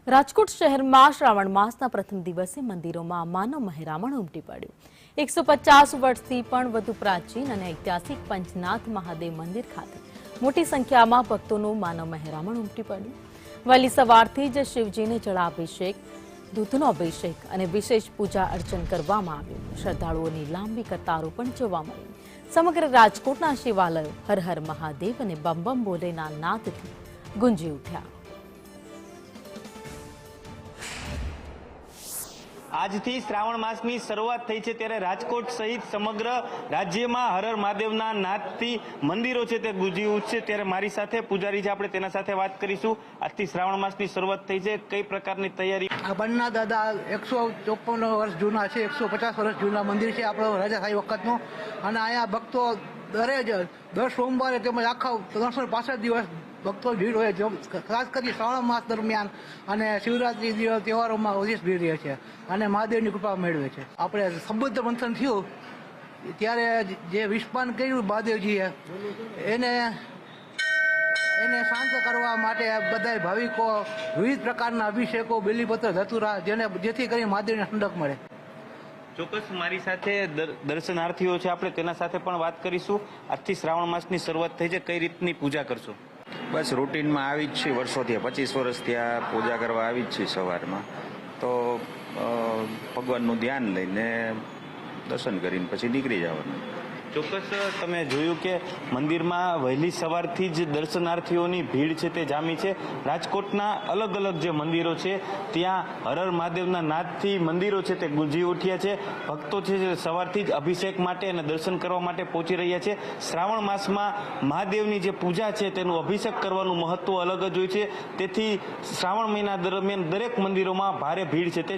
રાજકોટ શહેરમાં શ્રાવણ માસના પ્રથમ દિવસે મંદિરોમાં માનવ મહેરામણ ઉમટી પડ્યું। 150 વર્ષથી પણ વધુ પ્રાચીન અને ઐતિહાસિક પંચનાથ મહાદેવ મંદિર ખાતે મોટી સંખ્યામાં ભક્તોનું માનવ મહેરામણ ઉમટી પડ્યું। વહેલી સવારથી જ શિવજીને જળાભિષેક, દૂધનો અભિષેક અને વિશેષ પૂજા અર્ચન કરવામાં આવ્યું। શ્રદ્ધાળુઓની લાંબી કતારો પણ જોવા મળી। સમગ્ર રાજકોટના શિવાલયો હર હર મહાદેવ અને બમ બમ બોલેના નાદથી ગુંજી ઉઠ્યા। આજથી શ્રાવણ માસની શરૂઆત થઈ છે ત્યારે રાજકોટ સહિત સમગ્ર રાજ્યમાં હર હર મહાદેવના નાદથી મંદિરો છે તે ગુંજી ઉઠશે। ત્યારે મારી સાથે પૂજારી છે, આપણે તેના સાથે વાત કરીશું। આજથી શ્રાવણ માસની શરૂઆત થઈ છે, કઈ પ્રકારની તૈયારી? આ બન્ના દાદા 154 વર્ષ જૂના છે, 150 વર્ષ જૂના મંદિર છે આપણો રાજાશાહી વખતનું। અને અહીંયા ભક્તો દર સોમવારે તેમજ આખા 365 દિવસ ભક્તો ભીડ હોય છે, ખાસ કરી શ્રાવણ માસ દરમિયાન અને શિવરાત્રી તહેવારોમાં વિશેષ ભીડ રહે છે અને મહાદેવની કૃપા મેળવે છે। આપણે સંબુદ્ધ મંથન થયું ત્યારે જે વિસ્પાન કર્યું મહાદેવજીએ એને શાંત કરવા માટે બધા ભાવિકો વિવિધ પ્રકારના અભિષેકો, બેલીપત્ર, ધતુરા જેથી કરી મહાદેવને ઠંડક મળે। ચોક્કસ મારી સાથે દર્શનાર્થીઓ છે, આપણે તેના સાથે પણ વાત કરીશું। આજથી શ્રાવણ માસની શરૂઆત થઈ છે, કઈ રીતની પૂજા કરશો? બસ રૂટીનમાં આવી જ છીએ, વર્ષોથી 25 વર્ષથી આ પૂજા કરવા આવી જ છીએ। સવારમાં તો ભગવાનનું ધ્યાન લઈને દર્શન કરીને પછી નીકળી જવાનું। ચોક્કસ તમે જોયું કે મંદિરમાં વહેલી સવારથી જ દર્શનાર્થીઓની ભીડ છે તે જામી છે। રાજકોટના અલગ અલગ જે મંદિરો છે ત્યાં હર હર મહાદેવના નાદથી મંદિરો છે તે ગુંજી ઉઠ્યા છે। ભક્તો છે સવારથી જ અભિષેક માટે અને દર્શન કરવા માટે પહોંચી રહ્યા છે। શ્રાવણ માસમાં મહાદેવની જે પૂજા છે તેનું અભિષેક કરવાનું મહત્વ અલગ જ હોય છે, તેથી શ્રાવણ મહિના દરમિયાન દરેક મંદિરોમાં ભારે ભીડ છે તે